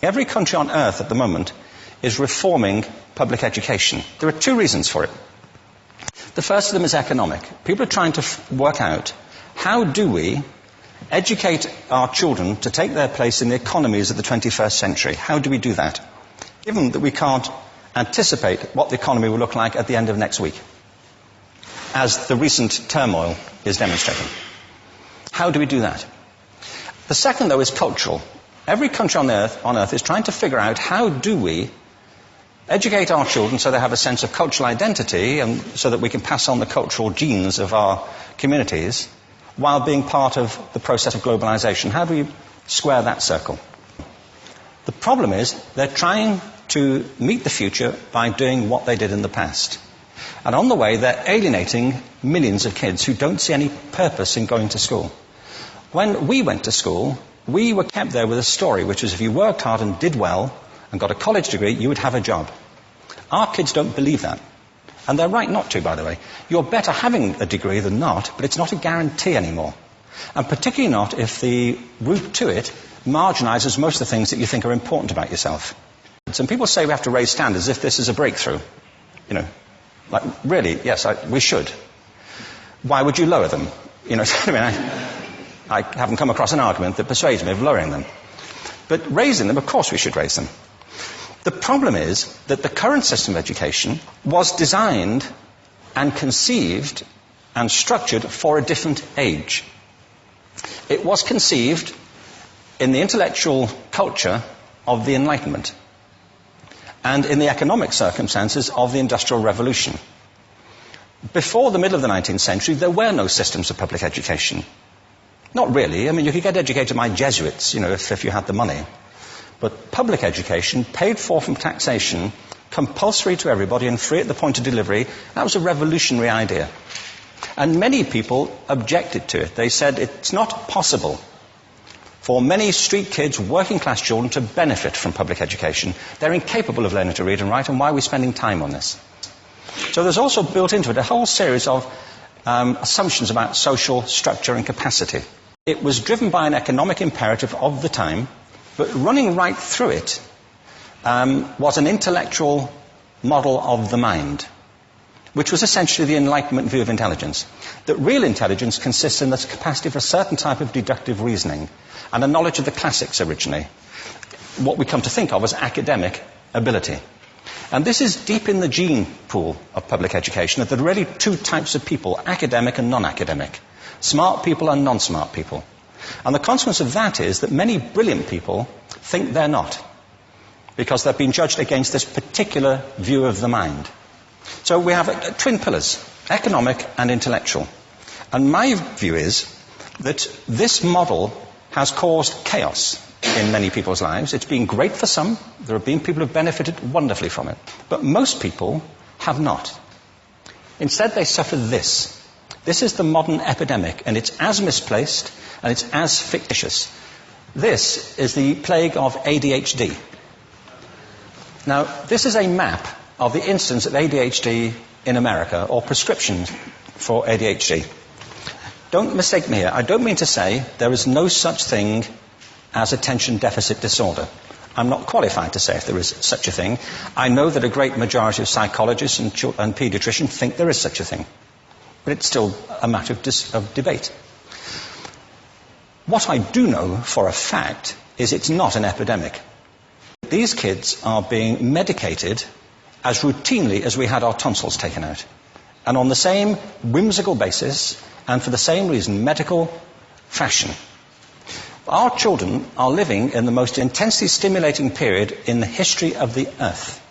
Every country on earth at the moment is reforming public education. There are two reasons for it. The first of them is economic. People are trying to work out, how do we educate our children to take their place in the economies of the 21st century? How do we do that, given that we can't anticipate what the economy will look like at the end of next week, as the recent turmoil is demonstrating? How do we do that? The second, though, is cultural. Every country on earth is trying to figure out, how do we educate our children so they have a sense of cultural identity and so that we can pass on the cultural genes of our communities while being part of the process of globalization? How do we square that circle? The problem is they're trying to meet the future by doing what they did in the past. And on the way, they're alienating millions of kids who don't see any purpose in going to school. When we went to school, we were kept there with a story, which was if you worked hard and did well and got a college degree, you would have a job. Our kids don't believe that. And they're right not to, by the way. You're better having a degree than not, but it's not a guarantee anymore. And particularly not if the route to it marginalizes most of the things that you think are important about yourself. Some people say we have to raise standards as if this is a breakthrough. You know, like, really, yes, we should. Why would you lower them? You know, I mean, I haven't come across an argument that persuades me of lowering them. But raising them, of course we should raise them. The problem is that the current system of education was designed and conceived and structured for a different age. It was conceived in the intellectual culture of the Enlightenment and in the economic circumstances of the Industrial Revolution. Before the middle of the 19th century, there were no systems of public education. Not really. I mean, you could get educated by Jesuits, you know, if you had the money. But public education, paid for from taxation, compulsory to everybody and free at the point of delivery, that was a revolutionary idea. And many people objected to it. They said it's not possible for many street kids, working class children, to benefit from public education. They're incapable of learning to read and write, and why are we spending time on this? So there's also built into it a whole series of assumptions about social structure and capacity. It was driven by an economic imperative of the time, but running right through it was an intellectual model of the mind, which was essentially the Enlightenment view of intelligence. That real intelligence consists in the capacity for a certain type of deductive reasoning and a knowledge of the classics originally, what we come to think of as academic ability. And this is deep in the gene pool of public education, that there are really two types of people, academic and non-academic, smart people and non-smart people. And the consequence of that is that many brilliant people think they're not, because they've been judged against this particular view of the mind. So we have twin pillars, economic and intellectual. And my view is that this model has caused chaos in many people's lives. It's been great for some. There have been people who have benefited wonderfully from it. But most people have not. Instead, they suffer this. This is the modern epidemic, and it's as misplaced and it's as fictitious. This is the plague of ADHD. Now, this is a map of the incidence of ADHD in America, or prescriptions for ADHD. Don't mistake me here. I don't mean to say there is no such thing as attention deficit disorder. I'm not qualified to say if there is such a thing. I know that a great majority of psychologists and paediatricians think there is such a thing. But it's still a matter of debate. What I do know for a fact is it's not an epidemic. These kids are being medicated as routinely as we had our tonsils taken out. And on the same whimsical basis, and for the same reason, medical fashion. Our children are living in the most intensely stimulating period in the history of the earth.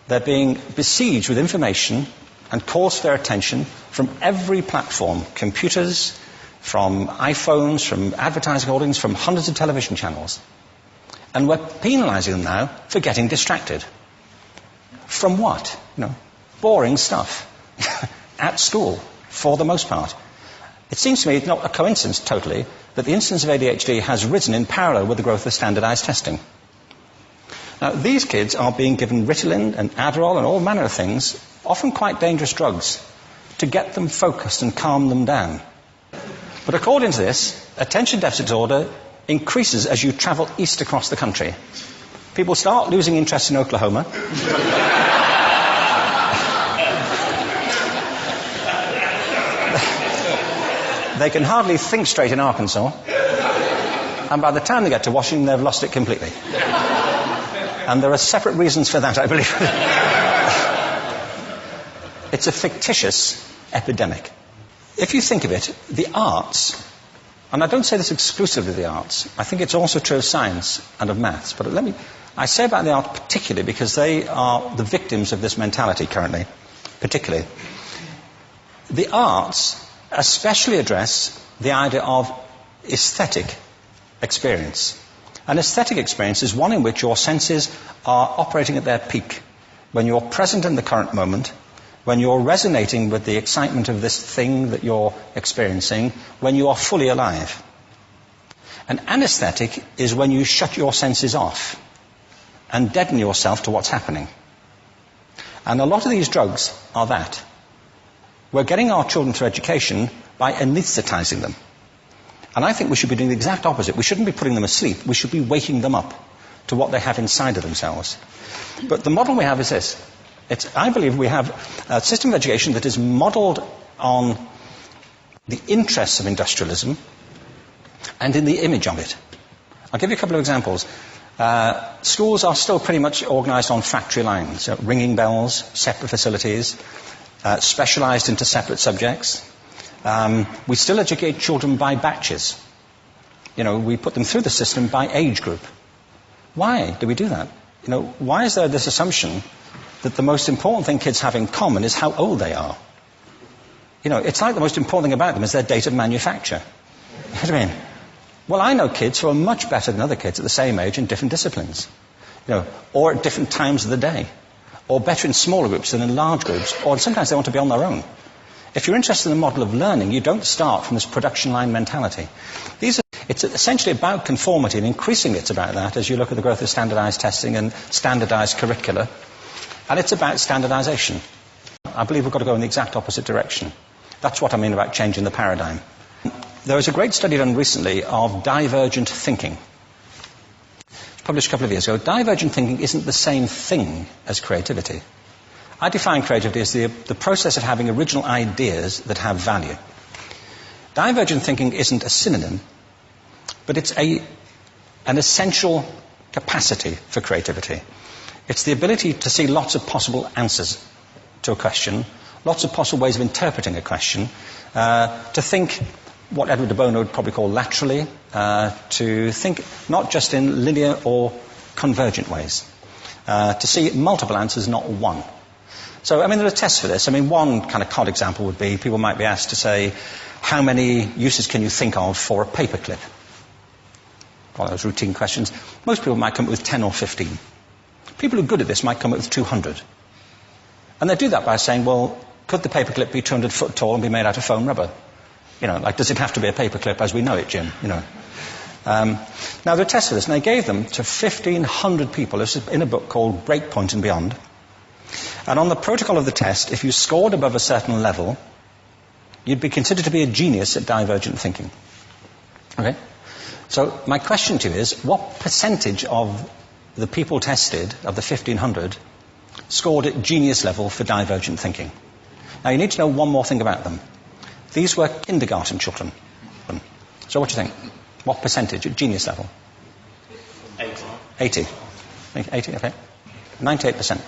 They're being besieged with information and calls for their attention from every platform, computers, from iPhones, from advertising holdings, from hundreds of television channels. And we're penalizing them now for getting distracted. From what? Boring stuff. At school, for the most part. It seems to me it's not a coincidence totally that the incidence of ADHD has risen in parallel with the growth of standardized testing. Now, these kids are being given Ritalin and Adderall and all manner of things, often quite dangerous drugs, to get them focused and calm them down. But according to this, attention deficit disorder increases as you travel east across the country. People start losing interest in Oklahoma. They can hardly think straight in Arkansas. And by the time they get to Washington, they've lost it completely. And there are separate reasons for that, I believe. It's a fictitious epidemic. If you think of it, the arts, and I don't say this exclusively of the arts, I think it's also true of science and of maths, but I say about the arts particularly because they are the victims of this mentality currently, particularly. The arts especially address the idea of aesthetic experience. An aesthetic experience is one in which your senses are operating at their peak, when you're present in the current moment, when you're resonating with the excitement of this thing that you're experiencing, when you are fully alive. An anesthetic is when you shut your senses off and deaden yourself to what's happening. And a lot of these drugs are that. We're getting our children through education by anesthetizing them. And I think we should be doing the exact opposite. We shouldn't be putting them asleep. We should be waking them up to what they have inside of themselves. But the model we have is this. I believe we have a system of education that is modeled on the interests of industrialism and in the image of it. I'll give you a couple of examples. Schools are still pretty much organized on factory lines, ringing bells, separate facilities, specialized into separate subjects. We still educate children by batches. We put them through the system by age group. Why do we do that? Why is there this assumption that the most important thing kids have in common is how old they are? It's like the most important thing about them is their date of manufacture. You know what I mean? Well, I know kids who are much better than other kids at the same age in different disciplines, or at different times of the day, or better in smaller groups than in large groups, or sometimes they want to be on their own. If you're interested in the model of learning, you don't start from this production line mentality. It's essentially about conformity, and increasingly it's about that as you look at the growth of standardized testing and standardized curricula. And it's about standardization. I believe we've got to go in the exact opposite direction. That's what I mean about changing the paradigm. There was a great study done recently of divergent thinking. It was published a couple of years ago. Divergent thinking isn't the same thing as creativity. I define creativity as the process of having original ideas that have value. Divergent thinking isn't a synonym, but it's an essential capacity for creativity. It's the ability to see lots of possible answers to a question, lots of possible ways of interpreting a question, to think what Edward de Bono would probably call laterally, to think not just in linear or convergent ways, to see multiple answers, not one. So, there are tests for this. One kind of cod example would be people might be asked to say, how many uses can you think of for a paperclip? One of those routine questions. Most people might come up with 10 or 15. People who are good at this might come up with 200. And they do that by saying, well, could the paperclip be 200 foot tall and be made out of foam rubber? Does it have to be a paperclip as we know it, Jim? Now, there are tests for this, and they gave them to 1,500 people. This is in a book called Breakpoint and Beyond. And on the protocol of the test, if you scored above a certain level, you'd be considered to be a genius at divergent thinking. Okay? So my question to you is, what percentage of the people tested, of the 1,500, scored at genius level for divergent thinking? Now, you need to know one more thing about them. These were kindergarten children. So what do you think? What percentage at genius level? 80. 80, okay. 98%.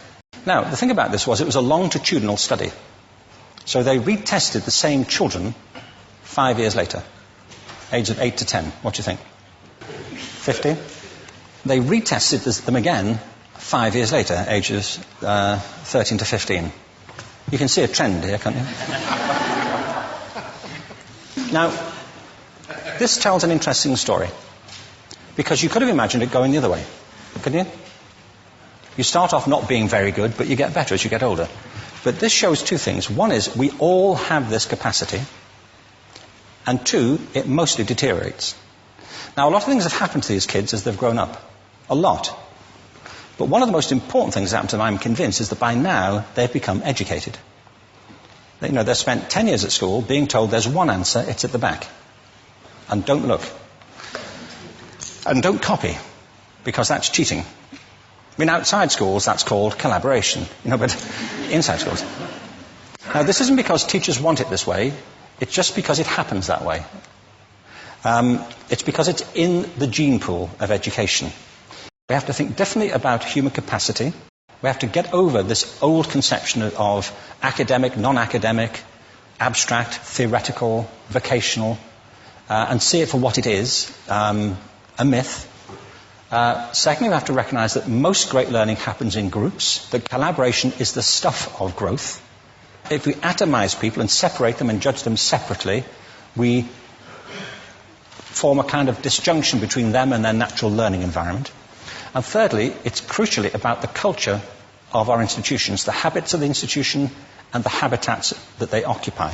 Now, the thing about this was it was a longitudinal study. So they retested the same children 5 years later, ages of 8 to 10. What do you think? 50? They retested them again 5 years later, ages 13 to 15. You can see a trend here, can't you? Now, this tells an interesting story, because you could have imagined it going the other way, couldn't you? You start off not being very good, but you get better as you get older. But this shows two things. One is we all have this capacity, and two, it mostly deteriorates. Now, a lot of things have happened to these kids as they've grown up. A lot. But one of the most important things that happened to them, I'm convinced, is that by now they've become educated. They've spent 10 years at school being told there's one answer, it's at the back. And don't look. And don't copy, because that's cheating. I mean, outside schools, that's called collaboration, but inside schools. Now, this isn't because teachers want it this way. It's just because it happens that way. It's because it's in the gene pool of education. We have to think differently about human capacity. We have to get over this old conception of academic, non-academic, abstract, theoretical, vocational, and see it for what it is, a myth. Secondly, we have to recognise that most great learning happens in groups, that collaboration is the stuff of growth. If we atomise people and separate them and judge them separately, we form a kind of disjunction between them and their natural learning environment. And thirdly, it's crucially about the culture of our institutions, the habits of the institution and the habitats that they occupy.